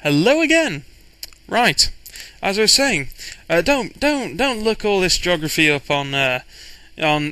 Hello again. Right, as I was saying, don't look all this geography up on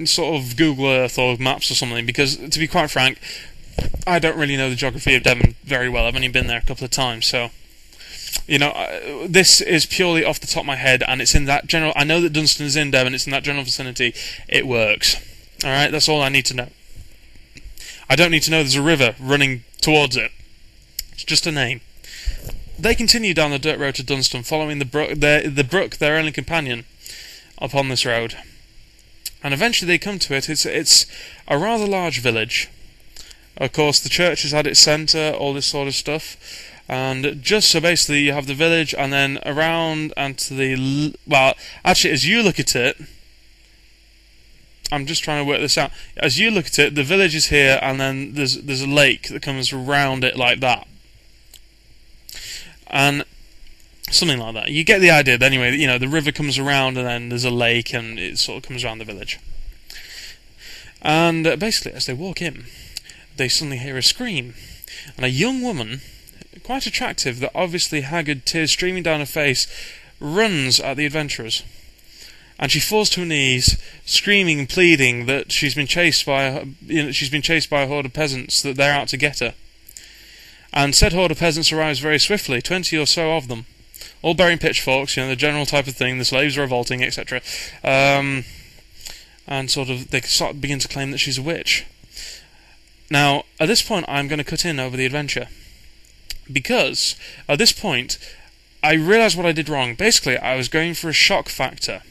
sort of Google Earth or maps or something, because to be quite frank, I don't really know the geography of Devon very well. I've only been there a couple of times, so this is purely off the top of my head, and it's in that general. I know that Dunstan is in Devon. It's in that general vicinity. It works. All right, that's all I need to know. I don't need to know there's a river running towards it. It's just a name. They continue down the dirt road to Dunstan, following the brook, their only companion, upon this road. And eventually they come to it. It's a rather large village. Of course, the church is at its centre, all this sort of stuff. And just so basically you have the village, and then around and to the... Well, actually, as you look at it... I'm just trying to work this out. As you look at it, the village is here, and then there's a lake that comes around it like that. And something like that. You get the idea. Anyway, the river comes around, and then there's a lake, and it sort of comes around the village. And basically, as they walk in, they suddenly hear a scream, and a young woman, quite attractive, that obviously haggard, tears streaming down her face, runs at the adventurers. And she falls to her knees, screaming and pleading that she's been chased by a horde of peasants, that they're out to get her. And said horde of peasants arrives very swiftly, 20 or so of them, all bearing pitchforks, the general type of thing, the slaves are revolting, etc. And sort of, they begin to claim that she's a witch. Now, at this point, I'm going to cut in over the adventure, because, at this point, I realised what I did wrong. Basically, I was going for a shock factor,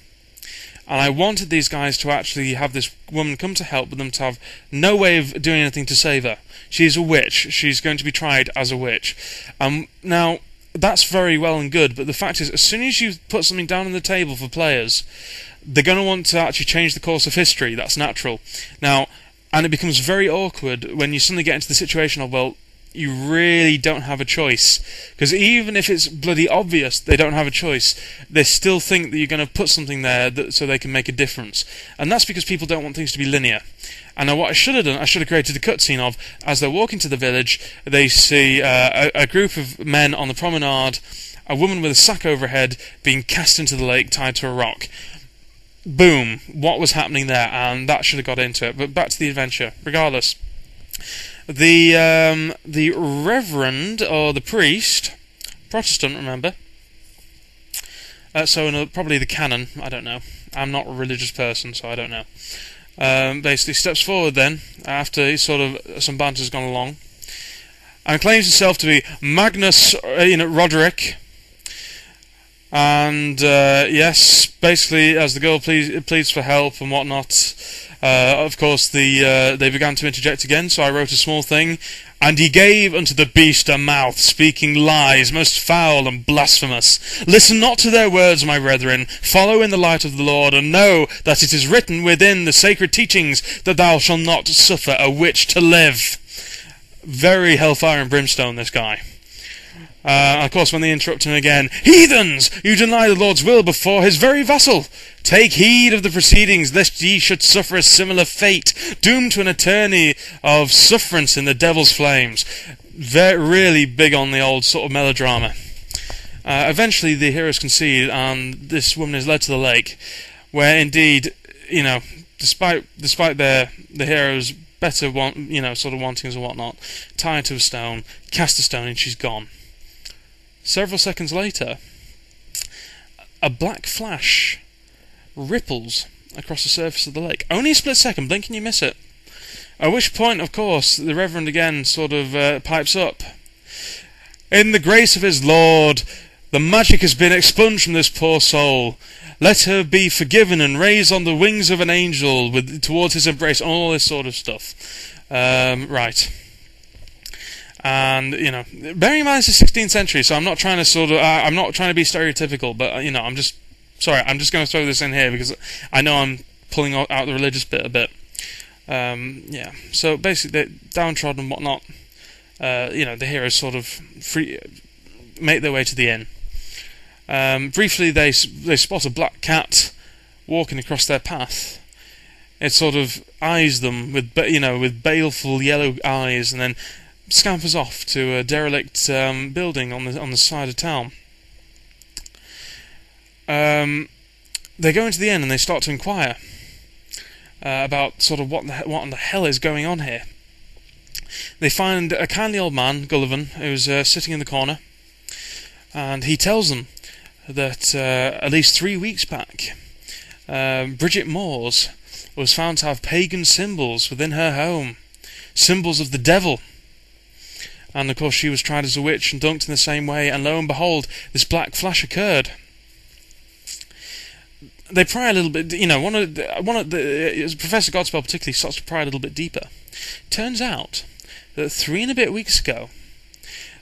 and I wanted these guys to actually have this woman come to help, but them to have no way of doing anything to save her. She's a witch. She's going to be tried as a witch. Now, that's very well and good, but the fact is, as soon as you put something down on the table for players, they're going to want to actually change the course of history. That's natural. Now, and it becomes very awkward when you suddenly get into the situation of, well, you really don't have a choice. Because even if it's bloody obvious they don't have a choice, they still think that you're going to put something there so they can make a difference. And that's because people don't want things to be linear. And now what I should have done, I should have created a cutscene of, as they're walking to the village, they see a group of men on the promenade, a woman with a sack over her head being cast into the lake, tied to a rock. Boom, what was happening there? And that should have got into it. But back to the adventure. Regardless, the reverend, or the priest, Protestant, remember, probably the canon, I don't know, I'm not a religious person, so I don't know, basically steps forward then, after sort of some banter's gone along, and claims himself to be Magnus Roderick. And yes, basically, as the girl pleads for help and whatnot, of course they began to interject again. So I wrote a small thing, and he gave unto the beast a mouth, speaking lies most foul and blasphemous. Listen not to their words, my brethren. Follow in the light of the Lord, and know that it is written within the sacred teachings that thou shalt not suffer a witch to live. Very hellfire and brimstone, this guy. Of course, when they interrupt him again, heathens! You deny the Lord's will before his very vassal! Take heed of the proceedings, lest ye should suffer a similar fate, doomed to an eternity of sufferance in the devil's flames. Really big on the old sort of melodrama. Eventually, the heroes concede, and this woman is led to the lake, where indeed, despite the heroes' better sort of wantings and whatnot, tied to a stone, cast a stone, and she's gone. Several seconds later, a black flash ripples across the surface of the lake. Only a split second, blink and you miss it. At which point, of course, the Reverend again sort of pipes up. In the grace of his Lord, the magic has been expunged from this poor soul. Let her be forgiven and raised on the wings of an angel towards his embrace, all this sort of stuff. Right. And bearing in mind it's the 16th century, so I'm not trying to I'm not trying to be stereotypical, but I'm just going to throw this in here because I know I'm pulling out the religious bit a bit. Yeah. So basically, they're downtrodden and whatnot. The heroes sort of make their way to the inn. Briefly, they spot a black cat walking across their path. It sort of eyes them with baleful yellow eyes, and then scampers off to a derelict building on the side of town. They go into the inn and they start to inquire about sort of what in the hell is going on here. They find a kindly old man, Gullivan, who's sitting in the corner, and he tells them that at least 3 weeks back, Bridget Moores was found to have pagan symbols within her home, symbols of the devil. And of course she was tried as a witch and dunked in the same way, and lo and behold, this black flash occurred. They pry a little bit, Professor Godspell particularly starts to pry a little bit deeper. Turns out that 3 and a bit weeks ago,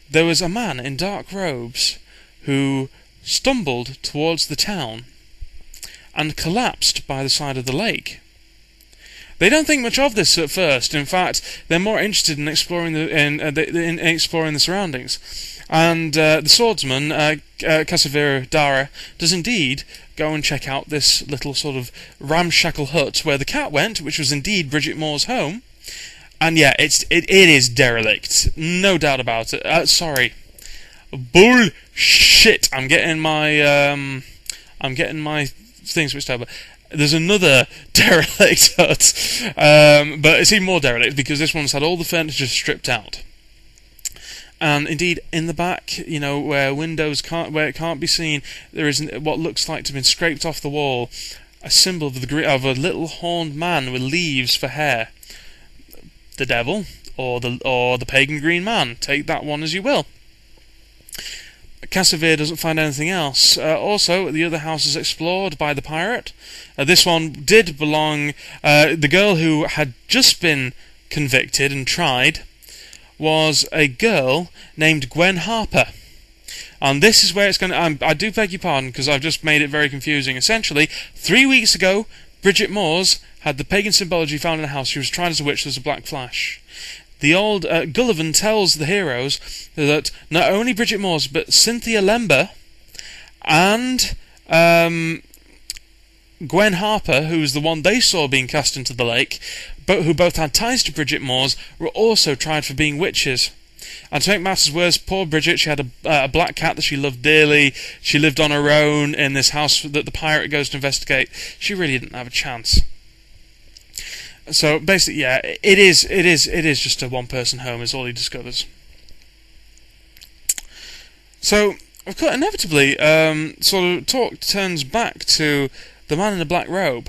there was a man in dark robes who stumbled towards the town and collapsed by the side of the lake. They don't think much of this at first. In fact, they're more interested in exploring the surroundings. And the swordsman, Casavira Dara, does indeed go and check out this little sort of ramshackle hut where the cat went, which was indeed Bridget Moore's home. And yeah, it is derelict, no doubt about it. Sorry, bullshit. I'm getting my thing switched over. There's another derelict hut, but it's even more derelict because this one's had all the furniture stripped out. And indeed, in the back, where it can't be seen, there is what looks like to have been scraped off the wall, a symbol of a little horned man with leaves for hair. The devil, or the pagan green man. Take that one as you will. Casavir doesn't find anything else. Also, the other house is explored by the pirate. This one did belong. The girl who had just been convicted and tried was a girl named Gwen Harper. And this is where it's going to... I do beg your pardon, because I've just made it very confusing. Essentially, 3 weeks ago, Bridget Moores had the pagan symbology found in the house. She was tried as a witch. There was a black flash. The old Gullivan tells the heroes that not only Bridget Moores, but Cynthia Lember and Gwen Harper, who was the one they saw being cast into the lake, who both had ties to Bridget Moores, were also tried for being witches. And to make matters worse, poor Bridget, she had a black cat that she loved dearly. She lived on her own in this house that the pirate goes to investigate. She really didn't have a chance. So basically, yeah, it is just a one-person home, is all he discovers. So, of course, inevitably, sort of talk turns back to the man in the black robe.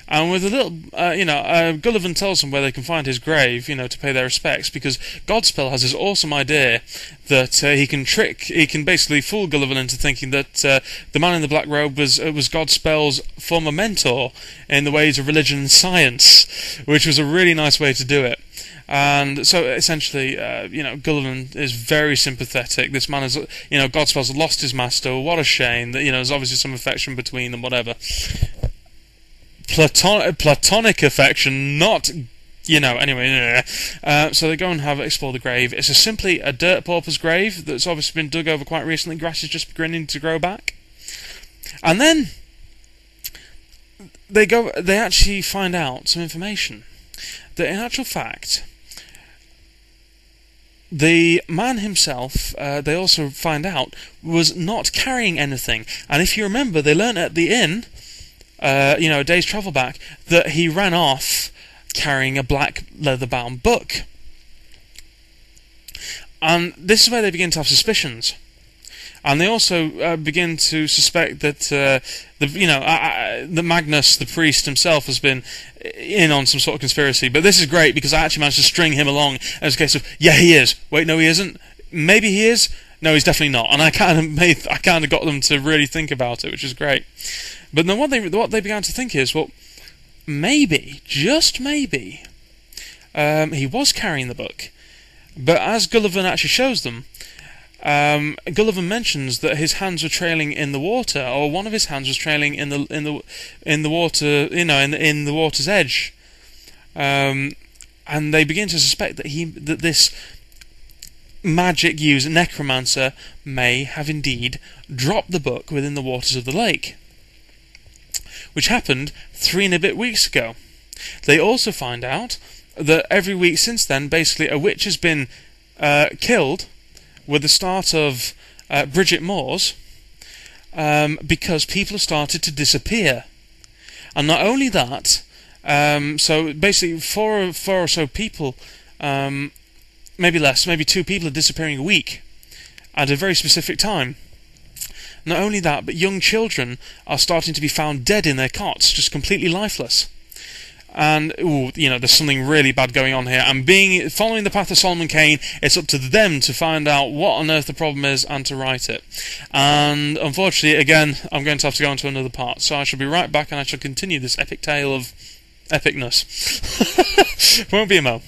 And with a little, Gullivan tells them where they can find his grave, to pay their respects, because Godspell has this awesome idea that he can basically fool Gullivan into thinking that the man in the black robe was Godspell's former mentor in the ways of religion and science, which was a really nice way to do it. And so essentially, Gullivan is very sympathetic. This man is, Godspell's lost his master. What a shame that, there's obviously some affection between them, whatever. Platonic affection, not, anyway. So they go and explore the grave. It's simply a dirt pauper's grave that's obviously been dug over quite recently. Grass is just beginning to grow back. And then they actually find out some information that in actual fact the man himself, they also find out, was not carrying anything. And if you remember, they learnt at the inn, a day's travel back, that he ran off carrying a black leather-bound book. And this is where they begin to have suspicions. And they also begin to suspect that the Magnus, the priest himself, has been in on some sort of conspiracy. But this is great because I actually managed to string him along as a case of, yeah, he is. Wait, no, he isn't. Maybe he is. No, he's definitely not. And I kind of got them to really think about it, which is great. But then what they began to think is, well, maybe, just maybe, he was carrying the book. But as Gullivan actually shows them, Gullivan mentions that his hands were trailing in the water, or one of his hands was trailing in the water, in the water's edge, and they begin to suspect that this magic user, necromancer, may have indeed dropped the book within the waters of the lake, which happened 3 and a bit weeks ago. They also find out that every week since then, basically, a witch has been killed with the start of Bridget Moore's, because people have started to disappear. And not only that, so basically four or so people, maybe less, maybe 2 people are disappearing a week at a very specific time. Not only that, but young children are starting to be found dead in their cots, just completely lifeless. And there's something really bad going on here. And following the path of Solomon Kane, it's up to them to find out what on earth the problem is and to right it. And unfortunately, again, I'm going to have to go on to another part. So I shall be right back, and I shall continue this epic tale of epicness. Won't be a mo.